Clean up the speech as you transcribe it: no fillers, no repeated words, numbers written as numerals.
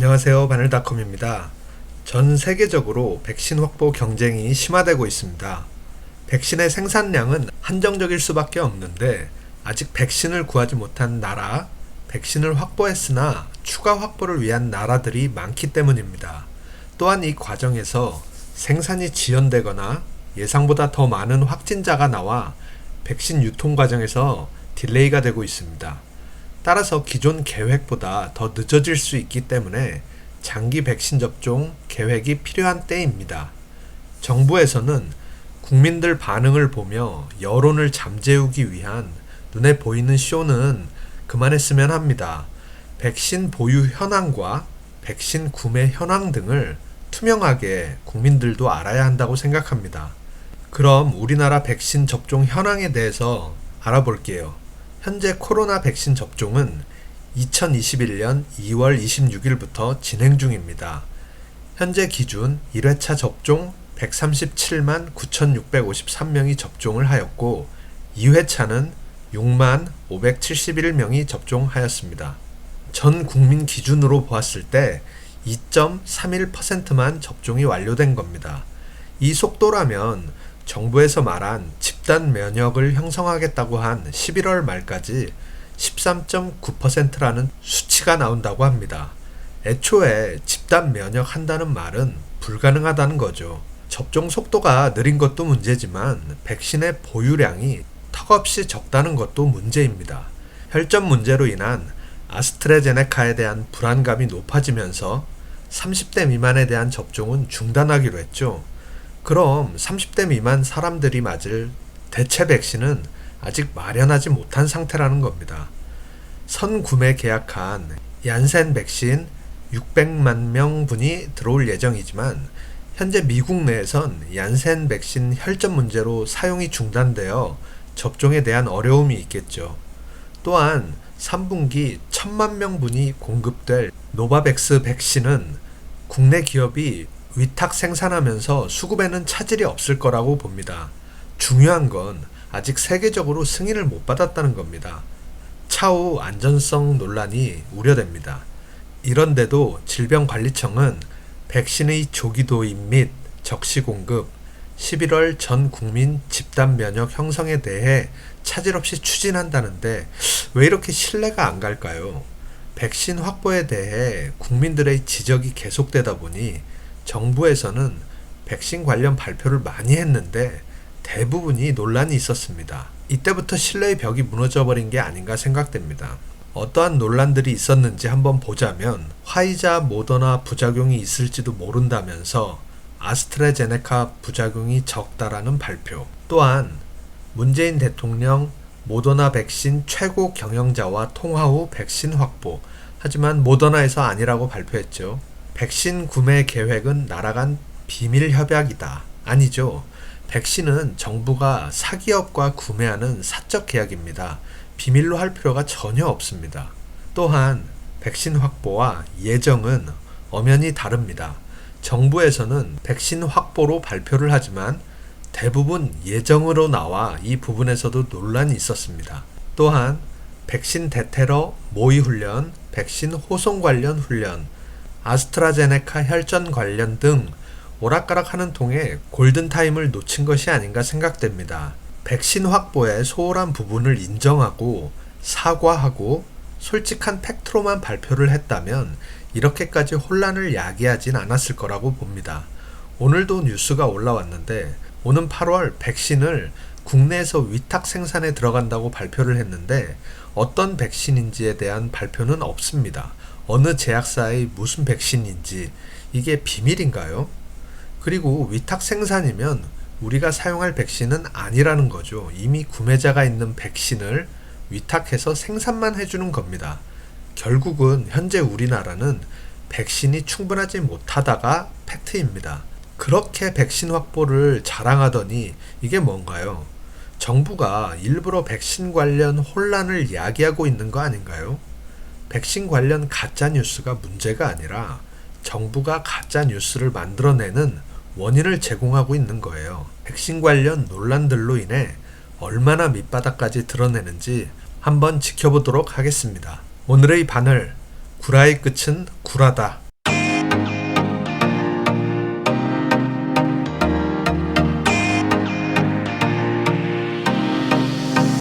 안녕하세요. 바늘닷컴입니다. 전 세계적으로 백신 확보 경쟁이 심화되고 있습니다. 백신의 생산량은 한정적일 수밖에 없는데 아직 백신을 구하지 못한 나라, 백신을 확보했으나 추가 확보를 위한 나라들이 많기 때문입니다. 또한 이 과정에서 생산이 지연되거나 예상보다 더 많은 확진자가 나와 백신 유통 과정에서 딜레이가 되고 있습니다. 따라서 기존 계획보다 더 늦어질 수 있기 때문에 장기 백신 접종 계획이 필요한 때입니다. 정부에서는 국민들 반응을 보며 여론을 잠재우기 위한 눈에 보이는 쇼는 그만했으면 합니다. 백신 보유 현황과 백신 구매 현황 등을 투명하게 국민들도 알아야 한다고 생각합니다. 그럼 우리나라 백신 접종 현황에 대해서 알아볼게요. 현재 코로나 백신 접종은 2021년 2월 26일부터 진행 중입니다. 현재 기준 1회차 접종 137만 9,653명이 접종을 하였고 2회차는 6만 571명이 접종하였습니다. 전 국민 기준으로 보았을 때 2.31%만 접종이 완료된 겁니다. 이 속도라면 정부에서 말한 집단 면역을 형성하겠다고 한 11월 말까지 13.9%라는 수치가 나온다고 합니다. 애초에 집단 면역 한다는 말은 불가능하다는 거죠. 접종 속도가 느린 것도 문제지만 백신의 보유량이 턱없이 적다는 것도 문제입니다. 혈전 문제로 인한 아스트라제네카에 대한 불안감이 높아지면서 30대 미만에 대한 접종은 중단하기로 했죠. 그럼 30대 미만 사람들이 맞을 대체 백신은 아직 마련하지 못한 상태라는 겁니다. 선구매 계약한 얀센 백신 600만 명분이 들어올 예정이지만 현재 미국 내에선 얀센 백신 혈전 문제로 사용이 중단되어 접종에 대한 어려움이 있겠죠. 또한 3분기 1000만 명분이 공급될 노바백스 백신은 국내 기업이 위탁 생산하면서 수급에는 차질이 없을 거라고 봅니다. 중요한 건 아직 세계적으로 승인을 못 받았다는 겁니다. 차후 안전성 논란이 우려됩니다. 이런데도 질병관리청은 백신의 조기 도입 및 적시 공급, 11월 전 국민 집단 면역 형성에 대해 차질 없이 추진한다는데 왜 이렇게 신뢰가 안 갈까요? 백신 확보에 대해 국민들의 지적이 계속되다 보니 정부에서는 백신 관련 발표를 많이 했는데 대부분이 논란이 있었습니다. 이때부터 신뢰의 벽이 무너져버린 게 아닌가 생각됩니다. 어떠한 논란들이 있었는지 한번 보자면 화이자, 모더나 부작용이 있을지도 모른다면서 아스트라제네카 부작용이 적다라는 발표, 또한 문재인 대통령 모더나 백신 최고 경영자와 통화 후 백신 확보, 하지만 모더나에서 아니라고 발표했죠. 백신 구매 계획은 나라 간 비밀 협약이다. 아니죠. 백신은 정부가 사기업과 구매하는 사적 계약입니다. 비밀로 할 필요가 전혀 없습니다. 또한 백신 확보와 예정은 엄연히 다릅니다. 정부에서는 백신 확보로 발표를 하지만 대부분 예정으로 나와 이 부분에서도 논란이 있었습니다. 또한 백신 대테러 모의 훈련, 백신 호송 관련 훈련, 아스트라제네카 혈전 관련 등 오락가락하는 통에 골든타임을 놓친 것이 아닌가 생각됩니다. 백신 확보의 소홀한 부분을 인정하고 사과하고 솔직한 팩트로만 발표를 했다면 이렇게까지 혼란을 야기하진 않았을 거라고 봅니다. 오늘도 뉴스가 올라왔는데 오는 8월 백신을 국내에서 위탁 생산에 들어간다고 발표를 했는데 어떤 백신인지에 대한 발표는 없습니다. 어느 제약사의 무슨 백신인지 이게 비밀인가요? 그리고 위탁 생산이면 우리가 사용할 백신은 아니라는 거죠. 이미 구매자가 있는 백신을 위탁해서 생산만 해주는 겁니다. 결국은 현재 우리나라는 백신이 충분하지 못하다가 팩트입니다. 그렇게 백신 확보를 자랑하더니 이게 뭔가요? 정부가 일부러 백신 관련 혼란을 야기하고 있는 거 아닌가요? 백신 관련 가짜뉴스가 문제가 아니라 정부가 가짜뉴스를 만들어내는 원인을 제공하고 있는 거예요. 백신 관련 논란들로 인해 얼마나 밑바닥까지 드러내는지 한번 지켜보도록 하겠습니다. 오늘의 바늘, 구라의 끝은 구라다.